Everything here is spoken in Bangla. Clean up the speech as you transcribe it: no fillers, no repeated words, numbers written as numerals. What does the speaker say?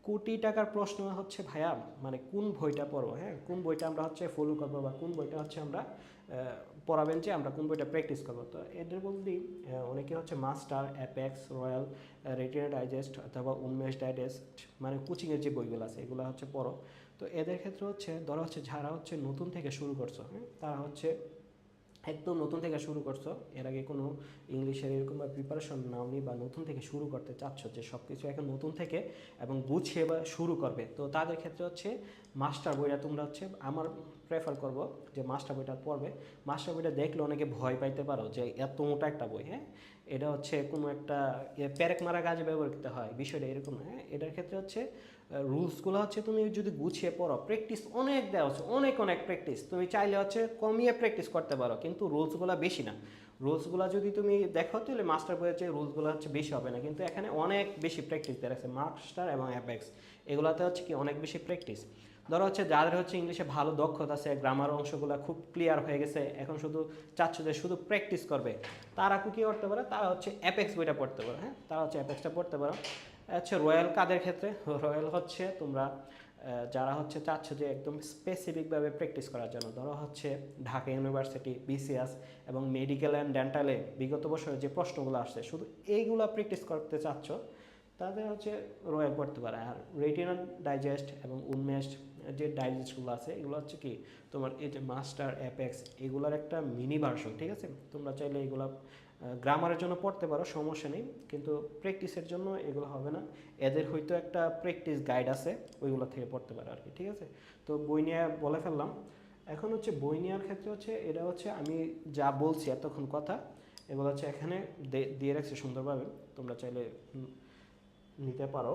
কোটি টাকার প্রশ্ন হচ্ছে ভাইয়া, মানে কোন বইটা পড়বো, হ্যাঁ কোন বইটা আমরা হচ্ছে ফলো করবো বা কোন বইটা হচ্ছে আমরা পড়াবেন যে আমরা কোন বইটা প্র্যাকটিস করবো। তো এদের বলতেই অনেকে হচ্ছে master, apex, royal, retina digest অথবা উন্মেষ ডাইজেস্ট, মানে কোচিংয়ের যে বইগুলো আছে এগুলো হচ্ছে পড়ো। তো এদের ক্ষেত্রে হচ্ছে ধরো হচ্ছে যারা হচ্ছে নতুন থেকে শুরু করছো, হ্যাঁ তারা হচ্ছে একদম নতুন থেকে শুরু করছো, এর আগে কোনো ইংলিশের এরকম প্রিপারেশন নাওনি বা নতুন থেকে শুরু করতে চাচ্ছ যে সব কিছু এখন নতুন থেকে এবং বুঝিয়ে বা শুরু করবে, তো তাদের ক্ষেত্রে হচ্ছে মাস্টার বইটা তোমরা হচ্ছে আমার প্রেফার করব যে মাস্টার বইটা পড়বে। মাস্টার বইটা দেখলে অনেকে ভয় পাইতে পারো যে এত মোটা একটা বই, হ্যাঁ এটা হচ্ছে কোনো একটা প্যারেক মারা কাজে ব্যবহৃত হয়, বিষয়টা এরকম। হ্যাঁ এটার ক্ষেত্রে হচ্ছে রুলসগুলো হচ্ছে তুমি যদি গুছিয়ে পড়ো, প্র্যাকটিস অনেক দেওয়া হচ্ছে, অনেক অনেক প্র্যাকটিস, তুমি চাইলে হচ্ছে কমিয়ে প্র্যাকটিস করতে পারো কিন্তু রুলসগুলো বেশি না। রুলসগুলো যদি তুমি দেখো তাহলে মাস্টার বইয়ের যে রুলসগুলো হচ্ছে বেশি হবে না, কিন্তু এখানে অনেক বেশি প্র্যাকটিস দেওয়া আছে মাস্টার এবং অ্যাপেক্স, এগুলোতে হচ্ছে কি অনেক বেশি প্র্যাকটিস। ধরো হচ্ছে যাদের হচ্ছে ইংলিশে ভালো দক্ষতা আছে, গ্রামার অংশগুলো খুব ক্লিয়ার হয়ে গেছে, এখন শুধু চাচ্ছ যে শুধু প্র্যাকটিস করবে, তারা কী করতে পারে, তারা হচ্ছে অ্যাপেক্স বইটা পড়তে পারো, হ্যাঁ তারা হচ্ছে অ্যাপেক্সটা পড়তে পারো। আচ্ছা রয়্যাল কাদের ক্ষেত্রে, রয়্যাল হচ্ছে তোমরা যারা হচ্ছে চাচ্ছ যে একদম স্পেসিফিকভাবে প্র্যাকটিস করার জন্য, ধরো হচ্ছে ঢাকা ইউনিভার্সিটি, বিসিএস এবং মেডিকেল অ্যান্ড ডেন্টালে বিগত বছরে যে প্রশ্নগুলো আসছে শুধু এইগুলো প্র্যাকটিস করতে চাচ্ছ, তাদের হচ্ছে রয়্যাল পড়তে পারে। আর রেটিনা ডাইজেস্ট এবং উন্মেষ যে ডাইজেস্টগুলো আছে এগুলো হচ্ছে কি তোমার এই যে মাস্টার, অ্যাপেক্স এগুলোর একটা মিনি ভার্সন, ঠিক আছে। তোমরা চাইলে এগুলো গ্রামারের জন্য পড়তে পারো, সমস্যা নেই, কিন্তু প্র্যাকটিসের জন্য এগুলো হবে না। এদের হয়তো একটা প্র্যাকটিস গাইড আছে, ওইগুলো থেকে পড়তে পারো আর কি, ঠিক আছে। তো বই নিয়ে বলে ফেললাম। এখন হচ্ছে বই নেওয়ার ক্ষেত্রে হচ্ছে এটা হচ্ছে আমি যা বলছি এতক্ষণ কথা, এগুলো হচ্ছে এখানে দিয়ে রাখছি সুন্দরভাবে, তোমরা চাইলে নিতে পারো।